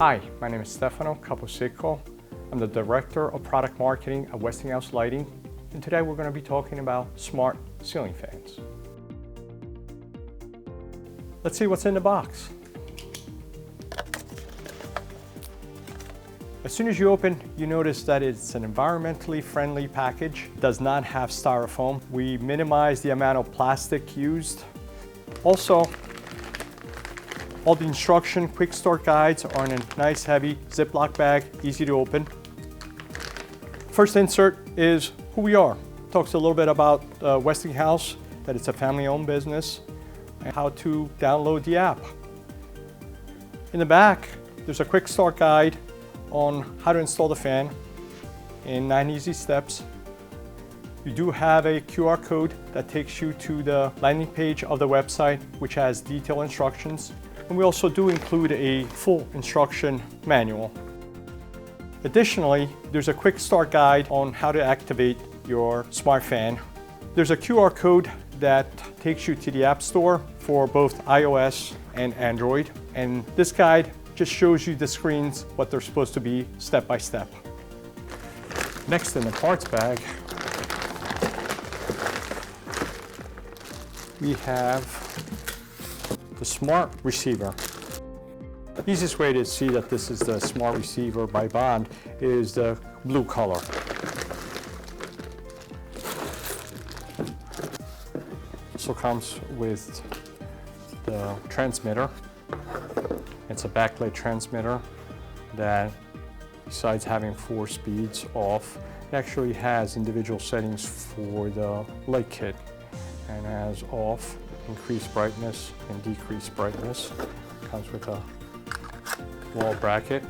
Hi, my name is Stefano Caposecco. I'm the Director of Product Marketing at Westinghouse Lighting, and today we're going to be talking about smart ceiling fans. Let's see what's in the box. As soon as you open, you notice that it's an environmentally friendly package. It does not have styrofoam. We minimize the amount of plastic used. Also, all the instruction quick start guides are in a nice heavy Ziploc bag, easy to open. First insert is who we are. Talks a little bit about Westinghouse, that it's a family-owned business, and how to download the app. In the back, there's a quick start guide on how to install the fan in 9 easy steps. You do have a QR code that takes you to the landing page of the website, which has detailed instructions. And we also do include a full instruction manual. Additionally, there's a quick start guide on how to activate your smart fan. There's a QR code that takes you to the App Store for both iOS and Android. And this guide just shows you the screens, what they're supposed to be step by step. Next in the parts bag, we have the smart receiver. The easiest way to see that this is the smart receiver by Bond is the blue color. Also comes with the transmitter. It's a backlit transmitter that, besides having 4 speeds off, it actually has individual settings for the light kit, and has off, increased brightness, and decreased brightness. Comes with a wall bracket,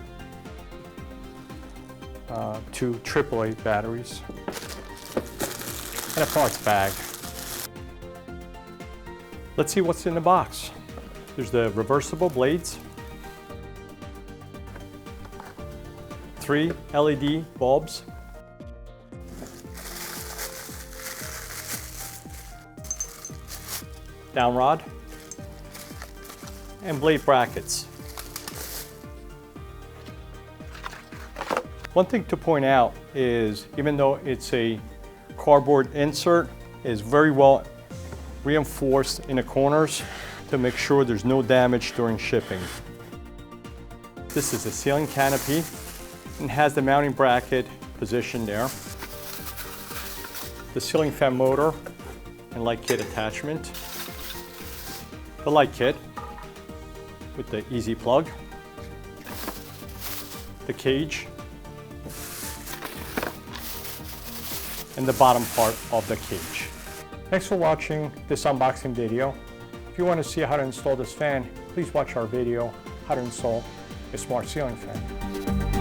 2 AAA batteries, and a parts bag. Let's see what's in the box. There's the reversible blades, 3 LED bulbs, down rod, and blade brackets. One thing to point out is, even though it's a cardboard insert, it is very well reinforced in the corners to make sure there's no damage during shipping. This is a ceiling canopy and has the mounting bracket positioned there. The ceiling fan motor and light kit attachment. The light kit with the easy plug. The cage. And the bottom part of the cage. Thanks for watching this unboxing video. If you want to see how to install this fan, please watch our video, how to install a smart ceiling fan.